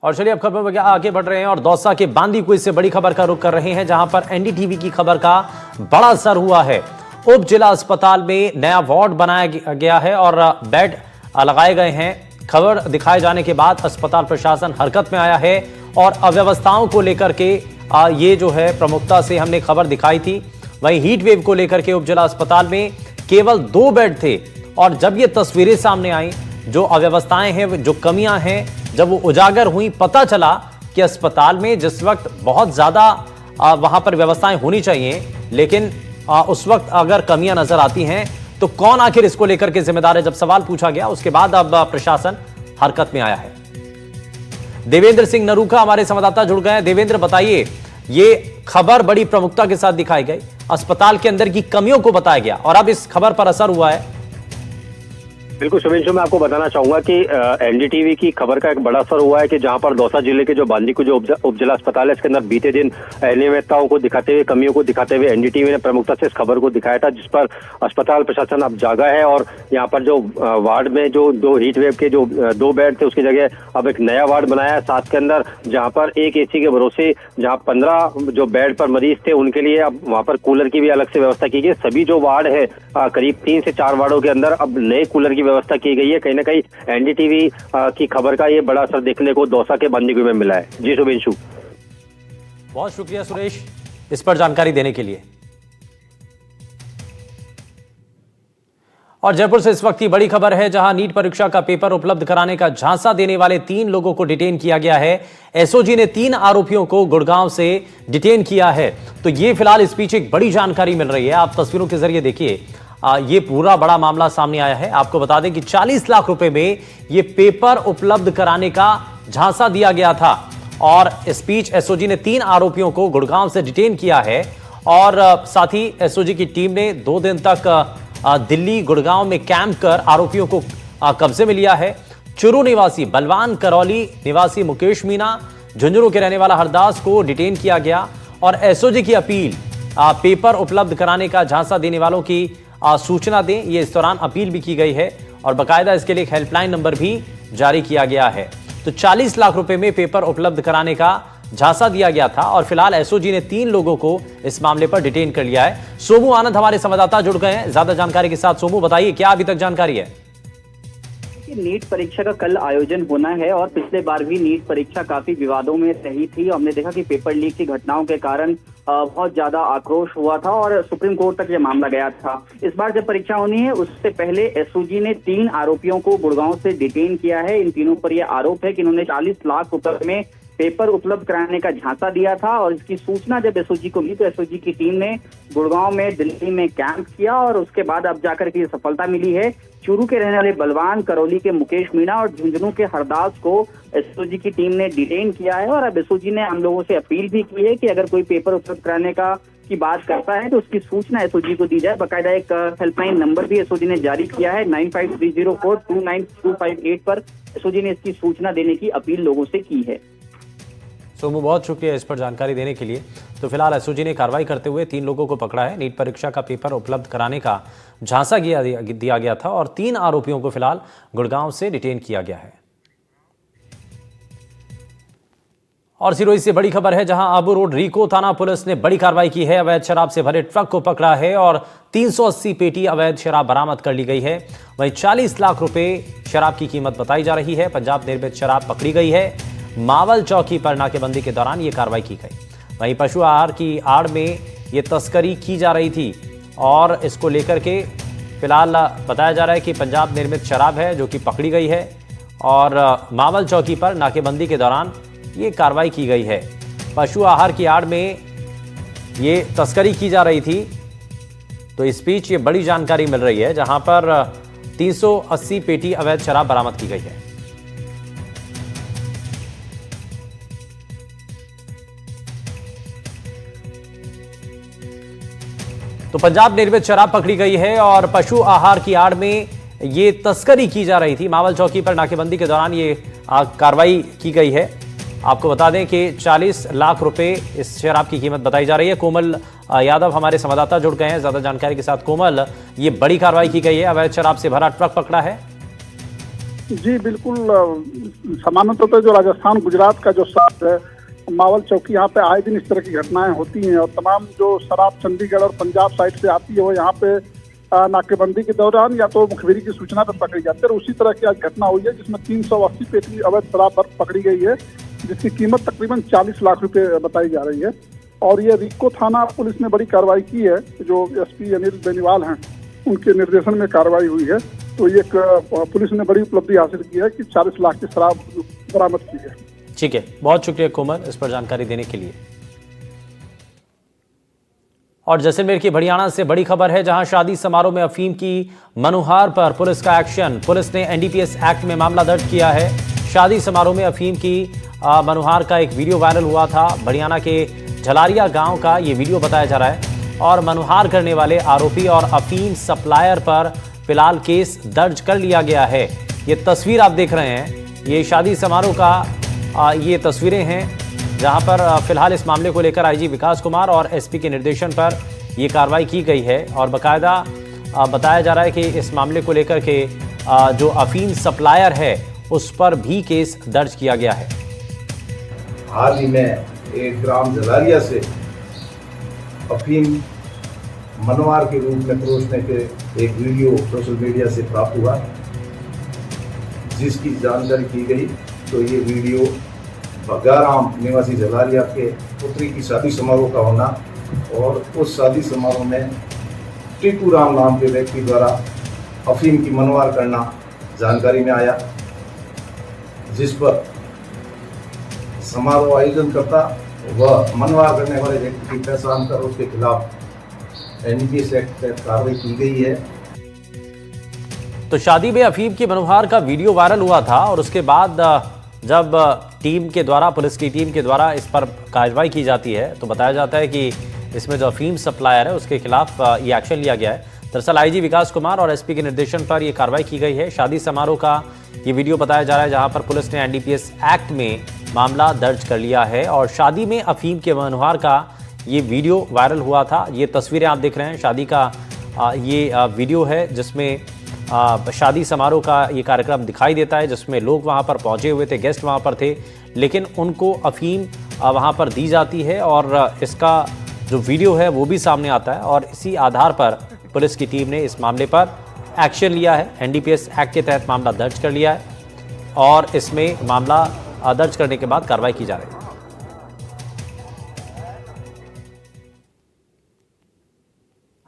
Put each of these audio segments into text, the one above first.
और चलिए अब खबर में आगे बढ़ रहे हैं और दौसा के बांदी कुएं से बड़ी खबर का रुख कर रहे हैं, जहां पर एनडीटीवी की खबर का बड़ा असर हुआ है। उप जिला अस्पताल में नया वार्ड बनाया गया है और बेड लगाए गए हैं। खबर दिखाए जाने के बाद अस्पताल प्रशासन हरकत में आया है और अव्यवस्थाओं को लेकर के ये जो है प्रमुखता से हमने खबर दिखाई थी। वहीं हीट वेव को लेकर के उप जिला अस्पताल में केवल 2 बेड थे और जब ये तस्वीरें सामने आई, जो अव्यवस्थाएं हैं, जो कमियां हैं, जब वो उजागर हुई, पता चला कि अस्पताल में जिस वक्त बहुत ज्यादा वहां पर व्यवस्थाएं होनी चाहिए, लेकिन उस वक्त अगर कमियां नजर आती हैं तो कौन आखिर इसको लेकर के जिम्मेदार है। जब सवाल पूछा गया उसके बाद अब प्रशासन हरकत में आया है। देवेंद्र सिंह नरूखा हमारे संवाददाता जुड़ गए हैं। देवेंद्र, बताइए, ये खबर बड़ी प्रमुखता के साथ दिखाई गई, अस्पताल के अंदर की कमियों को बताया गया और अब इस खबर पर असर हुआ है। बिल्कुल शुभेंशु, मैं आपको बताना चाहूंगा कि एनडीटीवी की खबर का एक बड़ा असर हुआ है कि जहां पर दौसा जिले के जो बांदी को जो उप जिला अस्पताल है, इसके अंदर बीते दिन अनियमितताओं को दिखाते हुए, कमियों को दिखाते हुए एनडीटीवी ने प्रमुखता से इस खबर को दिखाया था, जिस पर अस्पताल प्रशासन अब जागा है और यहाँ पर जो वार्ड में जो 2 हीट वेव के जो 2 बेड थे, उसकी जगह अब एक नया वार्ड बनाया है। साथ के अंदर जहाँ पर एक एसी के भरोसे जहाँ 15 जो बेड पर मरीज थे, उनके लिए अब वहां पर कूलर की भी अलग से व्यवस्था की गई। सभी जो वार्ड है, करीब 3 से 4 वार्डों के अंदर अब नए कूलर की व्यवस्था की गई है। कहीं ना कहीं एनडीटीवी की खबर का ये बड़ा असर देखने को दौसा के बांदी कुएं में मिला है। जी शुभेंशु। बहुत शुक्रिया सुरेश इस पर जानकारी देने के लिए। और जयपुर से इस वक्त की बड़ी खबर है, जहां नीट परीक्षा का पेपर उपलब्ध कराने का झांसा देने वाले 3 लोगों को डिटेन किया गया है। एसओजी ने 3 आरोपियों को गुड़गांव से डिटेन किया है। तो ये फिलहाल इस पीछे एक बड़ी जानकारी मिल रही है। आप तस्वीरों के जरिए देखिए, ये पूरा बड़ा मामला सामने आया है। आपको बता दें कि 40 लाख रुपए में ये पेपर उपलब्ध कराने का झांसा दिया गया था और इस बीच एसओजी ने 3 आरोपियों को गुड़गांव से डिटेन किया है और साथ ही एसओजी की टीम ने 2 दिन तक दिल्ली गुड़गांव में कैंप कर आरोपियों को कब्जे में लिया है। चुरू निवासी बलवान, करौली निवासी मुकेश मीना, झुंझुनू के रहने वाला हरदास को डिटेन किया गया और एसओजी की अपील, पेपर उपलब्ध कराने का झांसा देने वालों की सूचना दें, ये इस दौरान अपील भी की गई है और बाकायदा इसके लिए एक हेल्पलाइन नंबर भी जारी किया गया है। तो 40 लाख रुपए में पेपर उपलब्ध कराने का झांसा दिया गया था और फिलहाल एसओजी ने 3 लोगों को इस मामले पर डिटेन कर लिया है। सोमू आनंद हमारे संवाददाता जुड़ गए हैं ज्यादा जानकारी के साथ। सोमू, बताइए, क्या अभी तक जानकारी है? नीट परीक्षा का कल आयोजन होना है और पिछले बार भी नीट परीक्षा काफी विवादों में रही थी। हमने देखा कि पेपर लीक की घटनाओं के कारण बहुत ज्यादा आक्रोश हुआ था और सुप्रीम कोर्ट तक यह मामला गया था। इस बार जब परीक्षा होनी है, उससे पहले एसओजी ने 3 आरोपियों को गुड़गांव से डिटेन किया है। इन तीनों पर यह आरोप है कि इन्होंने 40 लाख रुपए में पेपर उपलब्ध कराने का झांसा दिया था और इसकी सूचना जब एसओजी को मिली तो एसओजी की टीम ने गुड़गांव में, दिल्ली में कैंप किया और उसके बाद अब जाकर के सफलता मिली है। चूरू के रहने वाले बलवान, करौली के मुकेश मीणा और झुंझुनू के हरदास को एसओजी की टीम ने डिटेन किया है और अब एसओजी ने हम लोगों से अपील भी की है कि अगर कोई पेपर उपलब्ध कराने की बात करता है तो उसकी सूचना एसओजी को दी जाए। बाकायदा एक हेल्पलाइन नंबर भी एसओजी ने जारी किया है, 9530429258 पर एसओजी ने इसकी सूचना देने की अपील लोगों से की है। सोमू, बहुत शुक्रिया इस पर जानकारी देने के लिए। तो फिलहाल एसओजी ने कार्रवाई करते हुए 3 लोगों को पकड़ा है। नीट परीक्षा का पेपर उपलब्ध कराने का झांसा दिया गया था और 3 आरोपियों को फिलहाल गुड़गांव से डिटेन किया गया है। और सिरोही से बड़ी खबर है, जहां आबू रोड रीको थाना पुलिस ने बड़ी कार्रवाई की है। अवैध शराब से भरे ट्रक को पकड़ा है और 380 पेटी अवैध शराब बरामद कर ली गई है। वहीं 40 लाख रुपए शराब की कीमत बताई जा रही है। पंजाब निर्मित शराब पकड़ी गई है। मावल चौकी पर नाकेबंदी के दौरान यह कार्रवाई की गई। वहीं पशु आहार की आड़ में यह तस्करी की जा रही थी और इसको लेकर के फिलहाल बताया जा रहा है कि पंजाब निर्मित शराब है जो कि पकड़ी गई है और मावल चौकी पर नाकेबंदी के दौरान ये कार्रवाई की गई है। पशु आहार की आड़ में ये तस्करी की जा रही थी। तो इस बीच ये बड़ी जानकारी मिल रही है, जहां पर 380 पेटी अवैध शराब बरामद की गई है। तो पंजाब निर्मित शराब पकड़ी गई है और पशु आहार की आड़ में ये तस्करी की जा रही थी। मावल चौकी पर नाकेबंदी के दौरान ये कार्रवाई की गई है। आपको बता दें कि 40 लाख रुपए इस शराब की कीमत बताई जा रही है। कोमल यादव हमारे संवाददाता जुड़ गए हैं ज्यादा जानकारी के साथ। कोमल, ये बड़ी कार्रवाई की गई है, अवैध शराब से भरा ट्रक पकड़ा है। जी बिल्कुल। सामान्यतः तो जो राजस्थान गुजरात का जो शहर है मावल चौकी, यहाँ पे आए दिन इस तरह की घटनाएं होती हैं और तमाम जो शराब चंडीगढ़ और पंजाब साइड से आती है वो यहाँ पे नाकेबंदी के दौरान या तो मुखबिरी की सूचना पर पकड़ी जाती है। और उसी तरह की आज घटना हुई है जिसमें 380 पेटी अवैध शराब पकड़ी गई है, जिसकी कीमत तकरीबन 40 लाख रुपए बताई जा रही है। और ये रिक्को थाना पुलिस ने बड़ी कार्रवाई की है, जो एसपी अनिल बेनीवाल हैं उनके निर्देशन में कार्रवाई हुई है। तो ये पुलिस ने बड़ी उपलब्धि हासिल की है कि 40 लाख की शराब बरामद की है। ठीक है, बहुत शुक्रिया कोमल इस पर जानकारी देने के लिए। और जैसलमेर की भड़ियाणा से बड़ी खबर है, जहां शादी समारोह में अफीम की मनुहार पर पुलिस का एक्शन। पुलिस ने एनडीपीएस एक्ट में मामला दर्ज किया है। शादी समारोह में अफीम की मनुहार का एक वीडियो वायरल हुआ था। भड़ियाणा के झलारिया गांव का ये वीडियो बताया जा रहा है और मनुहार करने वाले आरोपी और अफीम सप्लायर पर फिलहाल केस दर्ज कर लिया गया है। ये तस्वीर आप देख रहे हैं, ये शादी समारोह का ये तस्वीरें हैं जहां पर फिलहाल इस मामले को लेकर आईजी विकास कुमार और एसपी के निर्देशन पर ये कार्रवाई की गई है। और बाकायदा बताया जा रहा है कि इस मामले को लेकर के जो अफीम सप्लायर है उस पर भी केस दर्ज किया गया है। हाल ही में एक ग्राम झलारिया से अफीम मनवार के रूप में परोसने के एक वीडियो सोशल मीडिया से प्राप्त हुआ, जिसकी जानकारी की गई। तो ये वीडियो भगाराम निवासी झलारिया के पुत्री की शादी समारोह का होना और उस शादी समारोह में टीकू राम नाम के व्यक्ति द्वारा अफीम की मनवार करना जानकारी में आया, जिस पर समारोह आयोजन करता वह मनवार करने वाले व्यक्ति की पहचान कर उसके खिलाफ एनडीपीएस एक्ट तहत कार्रवाई की गई है। तो शादी में अफीम की मनोहार का वीडियो वायरल हुआ था और उसके बाद जब टीम के द्वारा, पुलिस की टीम के द्वारा इस पर कार्रवाई की जाती है तो बताया जाता है कि इसमें जो अफीम सप्लायर है उसके खिलाफ ये एक्शन लिया गया है। दरअसल आईजी विकास कुमार और एसपी के निर्देशन पर यह कार्रवाई की गई है। शादी समारोह का ये वीडियो बताया जा रहा है जहां पर पुलिस ने एनडीपीएस एक्ट में मामला दर्ज कर लिया है और शादी में अफीम के मनोहार का ये वीडियो वायरल हुआ था। ये तस्वीरें आप देख रहे हैं, शादी का ये वीडियो है जिसमें शादी समारोह का ये कार्यक्रम दिखाई देता है, जिसमें लोग वहां पर पहुंचे हुए थे, गेस्ट वहां पर थे, लेकिन उनको अफीम वहां पर दी जाती है और इसका जो वीडियो है वो भी सामने आता है और इसी आधार पर पुलिस की टीम ने इस मामले पर एक्शन लिया है। एनडीपीएस एक्ट के तहत मामला दर्ज कर लिया है और इसमें मामला दर्ज करने के बाद कार्रवाई की जा रही है।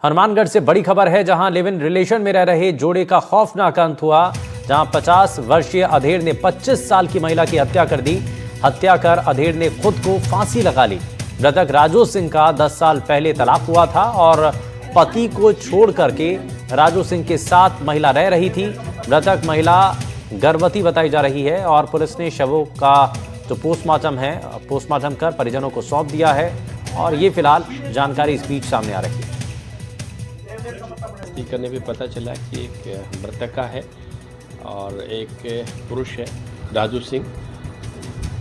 हनुमानगढ़ से बड़ी खबर है, जहां लिव इन रिलेशन में रह रहे जोड़े का खौफनाक अंत हुआ, जहां 50 वर्षीय अधेड़ ने 25 साल की महिला की हत्या कर दी। हत्या कर अधेड़ ने खुद को फांसी लगा ली। मृतक राजू सिंह का 10 साल पहले तलाक हुआ था और पति को छोड़ करके राजू सिंह के साथ महिला रह रही थी। मृतक महिला गर्भवती बताई जा रही है और पुलिस ने शवों का जो पोस्टमार्टम कर परिजनों को सौंप दिया है और ये फिलहाल जानकारी इस बीच सामने आ रही है। करने पे पता चला कि एक मृतका है और एक पुरुष है, राजू सिंह।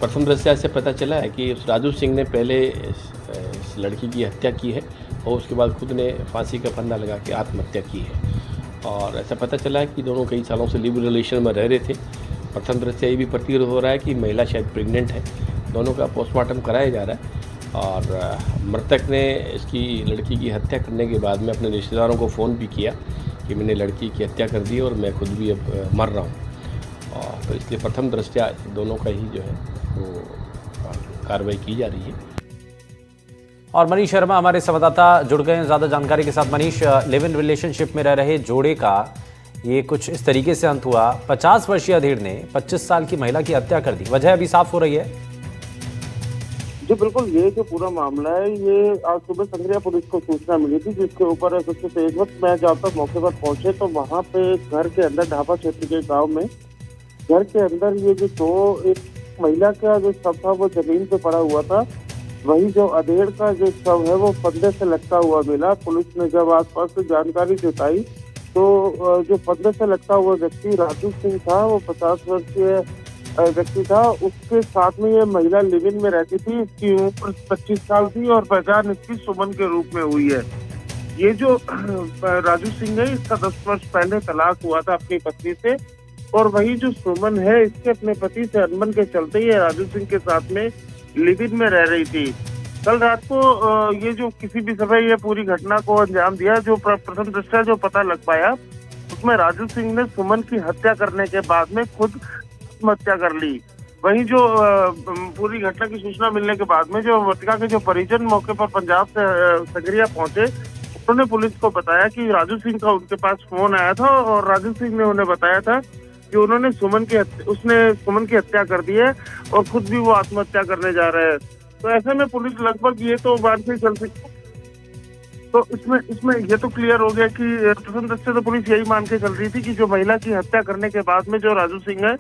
प्रथम दृष्टया से पता चला है कि उस राजू सिंह ने पहले इस लड़की की हत्या की है और उसके बाद खुद ने फांसी का फंदा लगा के आत्महत्या की है। और ऐसा पता चला है कि दोनों कई सालों से लिव रिलेशन में रह रहे थे। प्रथम दृष्टया ये भी प्रतीत हो रहा है कि महिला शायद प्रेग्नेंट है। दोनों का पोस्टमार्टम कराया जा रहा है और मृतक ने इसकी लड़की की हत्या करने के बाद में अपने रिश्तेदारों को फ़ोन भी किया कि मैंने लड़की की हत्या कर दी और मैं खुद भी अब मर रहा हूँ। और तो इसलिए प्रथम दृष्टया दोनों का ही जो है वो कार्रवाई की जा रही है। और मनीष शर्मा हमारे संवाददाता जुड़ गए हैं ज़्यादा जानकारी के साथ। मनीष, लिव इन रिलेशनशिप में रह रहे जोड़े का ये कुछ इस तरीके से अंत हुआ, 50 वर्षीय अधेड़ ने 25 साल की महिला की हत्या कर दी, वजह अभी साफ हो रही है। जी बिल्कुल, ये जो पूरा मामला है ये आज सुबह संग्रिया पुलिस को सूचना मिली थी, जिसके ऊपर सबसे तेज वक्त मैं जब तक मौके पर पहुंचे तो वहां पे घर के अंदर ढाबा क्षेत्र के गांव में घर के अंदर ये जो एक महिला का जो शव था वो जमीन पे पड़ा हुआ था। वही जो अधेड़ का जो शव है वो फंदे से लटका हुआ मिला। पुलिस ने जब आसपास से जानकारी जुटाई तो जो फंदे से लटका हुआ व्यक्ति राजू सिंह था, वो 50 वर्षीय व्यक्ति था। उसके साथ में ये महिला लिव इन में रहती थी। इसकी उम्र 25 साल थी और पहचान इसकी सुमन के रूप में हुई है। ये जो राजू सिंह है, इसका 10 वर्ष पहले तलाक हुआ था अपनी पत्नी से और वही जो सुमन है इसके अपने पति से अनबन के चलते ही राजू सिंह के साथ में लिव इन में रह रही थी। कल रात को ये जो किसी भी समय ये पूरी घटना को अंजाम दिया, जो प्रथम दृष्टया जो पता लग पाया उसमें राजू सिंह ने सुमन की हत्या करने के बाद में खुद आत्महत्या कर ली। वहीं जो पूरी घटना की सूचना मिलने के बाद में जो मृतका के जो परिजन मौके पर पंजाब से संगरिया पहुंचे, उन्होंने पुलिस को बताया कि राजू सिंह का उनके पास फोन आया था और राजू सिंह ने उन्हें बताया था कि उसने सुमन की हत्या कर दी है और खुद भी वो आत्महत्या करने जा रहे हैं। तो ऐसे में पुलिस लगभग ये तो मान के चल सकती, तो इसमें ये तो क्लियर हो गया कि प्रथम दृष्टया तो पुलिस यही मान के चल रही थी कि जो महिला की हत्या करने के बाद में जो राजू सिंह है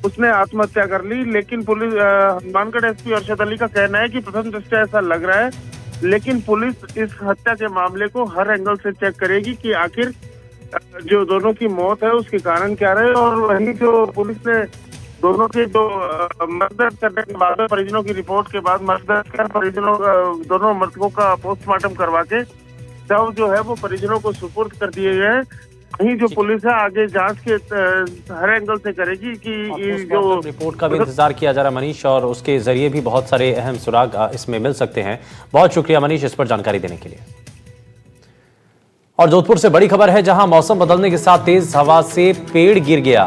उसने आत्महत्या कर ली। लेकिन पुलिस हनुमानगढ़ एसपी अरशद अली का कहना है कि प्रथम दृष्टया ऐसा लग रहा है, लेकिन पुलिस इस हत्या के मामले को हर एंगल से चेक करेगी कि आखिर जो दोनों की मौत है उसके कारण क्या रहे। और वही जो पुलिस ने दोनों के जो मर्दर्द करने के बाद परिजनों की रिपोर्ट के बाद मर्दर्द कर परिजनों दोनों मृतकों का पोस्टमार्टम करवा के शव जो है वो परिजनों को सुपुर्द कर दिए गए हैं। वहीं जो पुलिस है आगे जांच के हर एंगल से करेगी कि ये जो रिपोर्ट का भी इंतजार किया जा रहा है मनीष, और उसके जरिए भी बहुत सारे अहम सुराग इसमें मिल सकते हैं। बहुत शुक्रिया मनीष इस पर जानकारी देने के लिए। और जोधपुर से बड़ी खबर है, जहां मौसम बदलने के साथ तेज हवा से पेड़ गिर गया।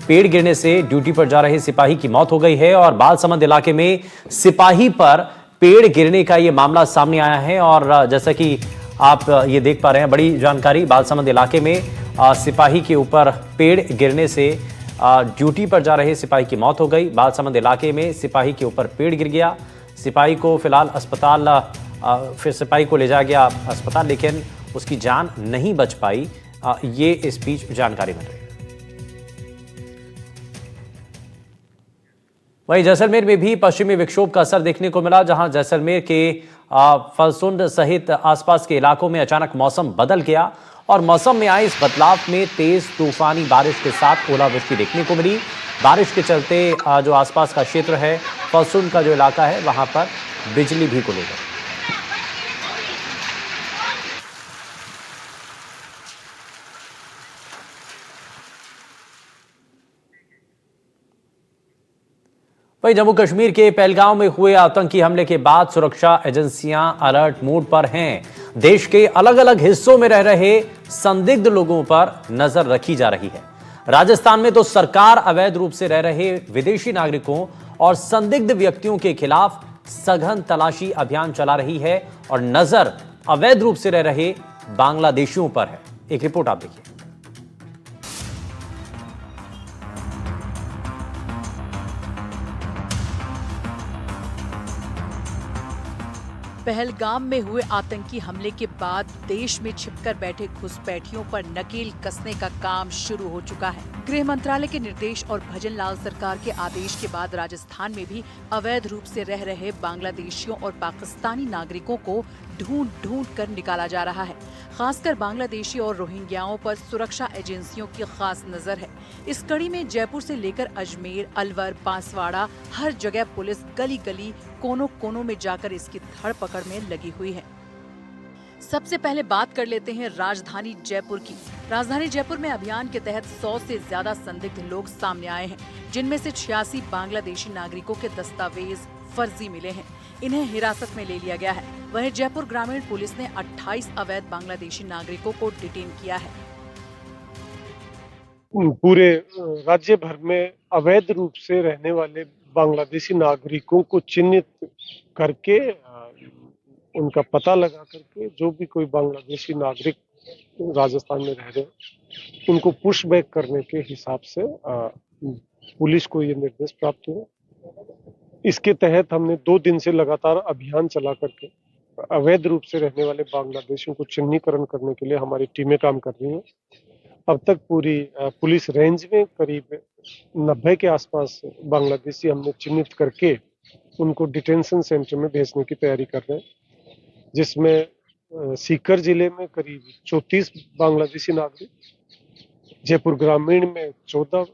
पेड़ गिरने से ड्यूटी पर जा रहे सिपाही की मौत हो गई है और बालसमंद इलाके में सिपाही पर पेड़ गिरने का यह मामला सामने आया है। और जैसा कि आप ये देख पा रहे हैं, बड़ी जानकारी, बालसमंद इलाके में सिपाही के ऊपर पेड़ गिरने से ड्यूटी पर जा रहे सिपाही की मौत हो गई। बालसमंद इलाके में सिपाही के ऊपर पेड़ गिर गया। सिपाही को फिलहाल अस्पताल फिर सिपाही को ले जाया गया अस्पताल, लेकिन उसकी जान नहीं बच पाई। ये इस बीच जानकारी मिल रही है। वहीं जैसलमेर में भी पश्चिमी विक्षोभ का असर देखने को मिला, जहां जैसलमेर के फलसुंड सहित आसपास के इलाकों में अचानक मौसम बदल गया और मौसम में आए इस बदलाव में तेज तूफानी बारिश के साथ ओलावृष्टि देखने को मिली। बारिश के चलते जो आसपास का क्षेत्र है, फलसुंड का जो इलाका है, वहां पर बिजली भी गुल गई। वहीं जम्मू कश्मीर के पहलगांव में हुए आतंकी हमले के बाद सुरक्षा एजेंसियां अलर्ट मोड पर हैं। देश के अलग अलग हिस्सों में रह रहे संदिग्ध लोगों पर नजर रखी जा रही है। राजस्थान में तो सरकार अवैध रूप से रह रहे विदेशी नागरिकों और संदिग्ध व्यक्तियों के खिलाफ सघन तलाशी अभियान चला रही है और नजर अवैध रूप से रह रहे बांग्लादेशियों पर है। एक रिपोर्ट आप देखिए। पहलगाम में हुए आतंकी हमले के बाद देश में छिपकर बैठे घुसपैठियों पर नकेल कसने का काम शुरू हो चुका है। गृह मंत्रालय के निर्देश और भजनलाल सरकार के आदेश के बाद राजस्थान में भी अवैध रूप से रह रहे बांग्लादेशियों और पाकिस्तानी नागरिकों को ढूंढ ढूंढ कर निकाला जा रहा है। खासकर बांग्लादेशी और रोहिंग्याओं पर सुरक्षा एजेंसियों की खास नजर है। इस कड़ी में जयपुर से लेकर अजमेर, अलवर, बांसवाड़ा, हर जगह पुलिस गली गली, कोनों कोनों में जाकर इसकी धर पकड़ में लगी हुई है। सबसे पहले बात कर लेते हैं राजधानी जयपुर की। राजधानी जयपुर में अभियान के तहत 100 से ज्यादा संदिग्ध लोग सामने आए हैं, जिनमें से 86 बांग्लादेशी नागरिकों के दस्तावेज फर्जी मिले हैं। इन्हें हिरासत में ले लिया गया है। वहीं जयपुर ग्रामीण पुलिस ने 28 अवैध बांग्लादेशी नागरिकों को डिटेन किया है। पूरे राज्य भर में अवैध रूप से रहने वाले बांग्लादेशी नागरिकों को चिन्हित करके उनका पता लगा करके जो भी कोई बांग्लादेशी नागरिक राजस्थान में रह रहे हैं उनको पुश बैक करने के हिसाब से पुलिस को ये निर्देश प्राप्त हुए। इसके तहत हमने 2 दिन से लगातार अभियान चला करके अवैध रूप से रहने वाले बांग्लादेशियों को चिन्हीकरण करने के लिए हमारी टीमें काम कर रही हैं। अब तक पूरी पुलिस रेंज में करीब 90 के आसपास बांग्लादेशी हमने चिन्हित करके उनको डिटेंशन सेंटर में भेजने की तैयारी कर रहे हैं, जिसमें सीकर जिले में करीब 34 बांग्लादेशी नागरिक, जयपुर ग्रामीण में 14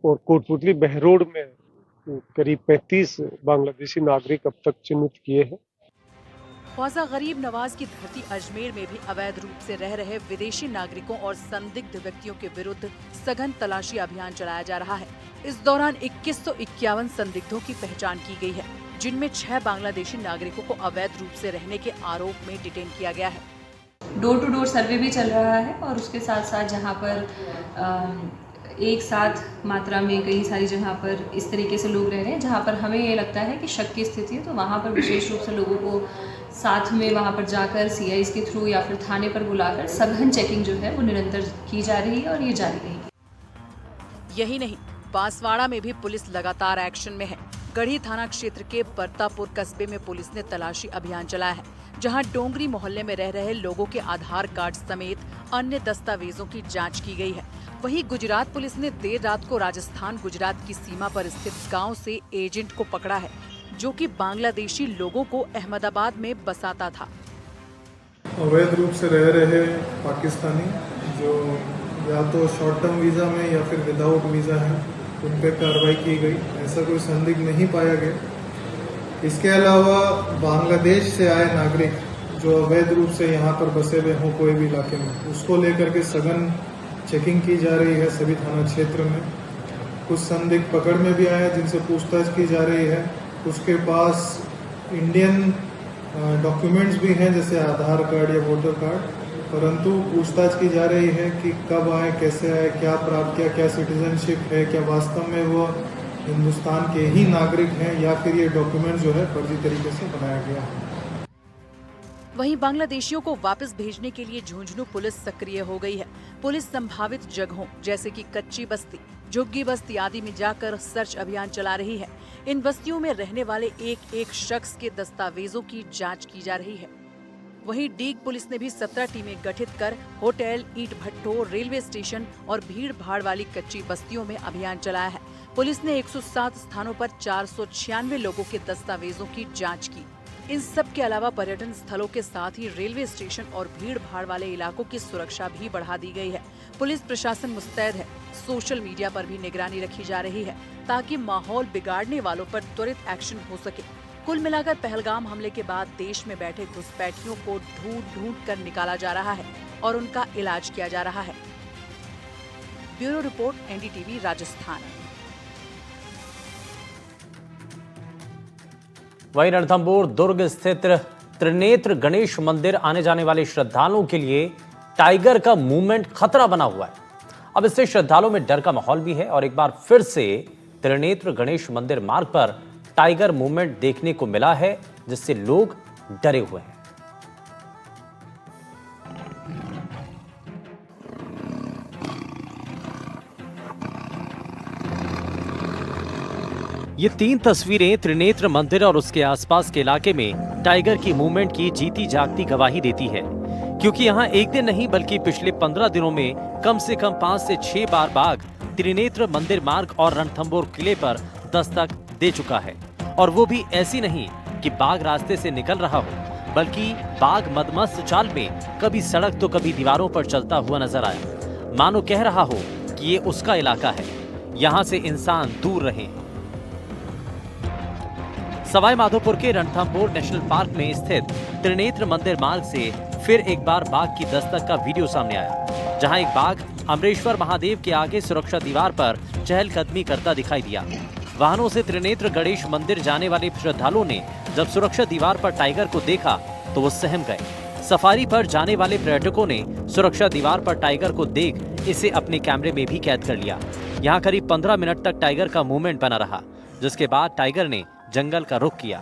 और कोटपुतली बहरोड में करीब 35 बांग्लादेशी नागरिक अब तक चिन्हित किए हैं। ख्वाजा गरीब नवाज की धरती अजमेर में भी अवैध रूप से रह रहे विदेशी नागरिकों और संदिग्ध व्यक्तियों के विरुद्ध सघन तलाशी अभियान चलाया जा रहा है। इस दौरान 2151 संदिग्धों की पहचान की गई है, जिनमें 6 बांग्लादेशी नागरिकों को अवैध रूप से रहने के आरोप में डिटेन किया गया है। डोर टू डोर सर्वे भी चल रहा है और उसके साथ साथ जहाँ पर एक साथ मात्रा में कई सारी जगह पर इस तरीके से लोग रह रहे हैं जहाँ पर हमें ये लगता है कि शक की स्थिति है, तो वहाँ पर विशेष रूप से लोगों को साथ में वहाँ पर जाकर CIs के थ्रू या फिर थाने पर बुलाकर सघन चेकिंग जो है वो निरंतर की जा रही है और ये जारी रहेगी। यही नहीं, बांसवाड़ा में भी पुलिस लगातार एक्शन में है। गढ़ी थाना क्षेत्र के परतापुर कस्बे में पुलिस ने तलाशी अभियान चलाया है, जहां डोंगरी मोहल्ले में रह रहे लोगों के आधार कार्ड समेत अन्य दस्तावेजों की जांच की गई है। वहीं गुजरात पुलिस ने देर रात को राजस्थान गुजरात की सीमा पर स्थित गांव से एजेंट को पकड़ा है, जो कि बांग्लादेशी लोगों को अहमदाबाद में बसाता था। अवैध रूप से रह रहे पाकिस्तानी जो या तो शॉर्ट टर्म वीज़ा में या फिर विदाउट वीज़ा है, उन पर कार्रवाई की गई। ऐसा कोई संदिग्ध नहीं पाया गया। इसके अलावा बांग्लादेश से आए नागरिक जो अवैध रूप से यहाँ पर बसे हुए हों कोई भी इलाके में, उसको लेकर के सघन चेकिंग की जा रही है सभी थाना क्षेत्र में। कुछ संदिग्ध पकड़ में भी आए जिनसे पूछताछ की जा रही है। उसके पास इंडियन डॉक्यूमेंट्स भी हैं जैसे आधार कार्ड या वोटर कार्ड, परंतु पूछताछ की जा रही है कि कब आए, कैसे आए, क्या प्राप्त किया, क्या सिटीजनशिप है, क्या वास्तव में वो हिंदुस्तान के ही नागरिक हैं या फिर ये डॉक्यूमेंट जो है फर्जी तरीके से बनाया गया है। वहीं बांग्लादेशियों को वापस भेजने के लिए झुंझुनू पुलिस सक्रिय हो गई है। पुलिस संभावित जगहों जैसे कि कच्ची बस्ती, झुग्गी बस्ती आदि में जाकर सर्च अभियान चला रही है। इन बस्तियों में रहने वाले एक एक शख्स के दस्तावेजों की जांच की जा रही है। वहीं डीग पुलिस ने भी 17 टीमें गठित कर होटल, ईंट भट्टों, रेलवे स्टेशन और भीड़ भाड़ वाली कच्ची बस्तियों में अभियान चलाया है। पुलिस ने 107 स्थानों पर 496 लोगों के दस्तावेजों की जांच की। इन सब के अलावा पर्यटन स्थलों के साथ ही रेलवे स्टेशन और भीड़ भाड़ वाले इलाकों की सुरक्षा भी बढ़ा दी गई है। पुलिस प्रशासन मुस्तैद है। सोशल मीडिया पर भी निगरानी रखी जा रही है ताकि माहौल बिगाड़ने वालों पर त्वरित एक्शन हो सके। कुल मिलाकर पहलगाम हमले के बाद देश में बैठे घुसपैठियों को ढूंढ कर निकाला जा रहा है और उनका इलाज किया जा रहा है। Bureau report, NDTV Rajasthan. वहीं रणथंभौर दुर्ग स्थित त्रिनेत्र गणेश मंदिर आने जाने वाले श्रद्धालुओं के लिए टाइगर का मूवमेंट खतरा बना हुआ है। अब इससे श्रद्धालुओं में डर का माहौल भी है और एक बार फिर से त्रिनेत्र गणेश मंदिर मार्ग पर टाइगर मूवमेंट देखने को मिला है, जिससे लोग डरे हुए हैं। ये 3 तस्वीरें त्रिनेत्र मंदिर और उसके आसपास के इलाके में टाइगर की मूवमेंट की जीती जागती गवाही देती है, क्योंकि यहाँ एक दिन नहीं बल्कि पिछले 15 दिनों में कम से कम 5 से 6 बार बाघ त्रिनेत्र मंदिर मार्ग और रणथंभौर किले पर दस्तक दे चुका है। और वो भी ऐसी नहीं कि बाघ रास्ते से निकल रहा हो, बल्कि बाघ मदमस्त चाल में कभी सड़क तो कभी दीवारों पर चलता हुआ नजर आया, मानो कह रहा हो कि ये उसका इलाका है, यहाँ से इंसान दूर रहे। सवाई माधोपुर के रणथंभौर नेशनल पार्क में स्थित त्रिनेत्र मंदिर मार्ग से फिर एक बार बाघ की दस्तक का वीडियो सामने आया, जहां एक बाघ अमरेश्वर महादेव के आगे सुरक्षा दीवार पर चहलकदमी करता दिखाई दिया। वाहनों से त्रिनेत्र गणेश मंदिर जाने वाले श्रद्धालुओं ने जब सुरक्षा दीवार पर टाइगर को देखा तो वो सहम गए। सफारी पर जाने वाले पर्यटकों ने सुरक्षा दीवार पर टाइगर को देख इसे अपने कैमरे में भी कैद कर लिया। यहाँ करीब 15 मिनट तक टाइगर का मूवमेंट बना रहा, जिसके बाद टाइगर ने जंगल का रुख किया।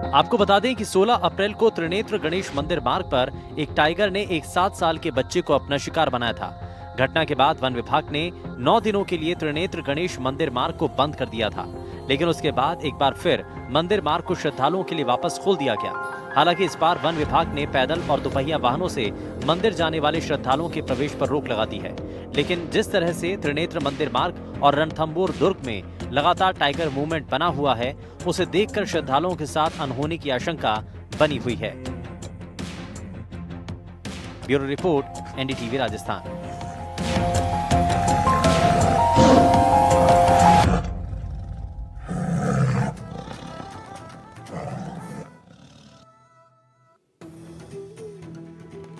आपको बता दें कि 16 अप्रैल को त्रिनेत्र गणेश मंदिर मार्ग पर एक टाइगर ने एक 7 साल के बच्चे को अपना शिकार बनाया था। घटना के बाद वन विभाग ने 9 दिनों के लिए त्रिनेत्र गणेश मंदिर मार्ग को बंद कर दिया था, लेकिन उसके बाद एक बार फिर मंदिर मार्ग को श्रद्धालुओं के लिए वापस खोल दिया गया। हालांकि इस बार वन विभाग ने पैदल और दोपहिया वाहनों से मंदिर जाने वाले श्रद्धालुओं के प्रवेश पर रोक लगा दी है। लेकिन जिस तरह से त्रिनेत्र मंदिर मार्ग और रणथंभौर दुर्ग में लगातार टाइगर मूवमेंट बना हुआ है, उसे देखकर श्रद्धालुओं के साथ अनहोनी की आशंका बनी हुई है। Bureau report, NDTV Rajasthan.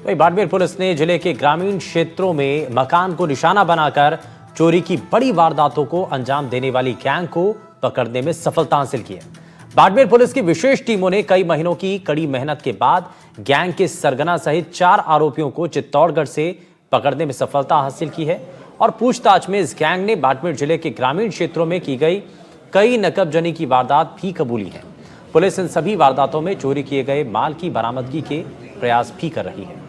वहीं बाड़मेर पुलिस ने जिले के ग्रामीण क्षेत्रों में मकान को निशाना बनाकर चोरी की बड़ी वारदातों को अंजाम देने वाली गैंग को पकड़ने में सफलता हासिल की है। बाड़मेर पुलिस की विशेष टीमों ने कई महीनों की कड़ी मेहनत के बाद गैंग के सरगना सहित 4 आरोपियों को चित्तौड़गढ़ से पकड़ने में सफलता हासिल की है और पूछताछ में इस गैंग ने बाड़मेर जिले के ग्रामीण क्षेत्रों में की गई कई नकबजनी की वारदात भी कबूली है। पुलिस इन सभी वारदातों में चोरी किए गए माल की बरामदगी के प्रयास भी कर रही है।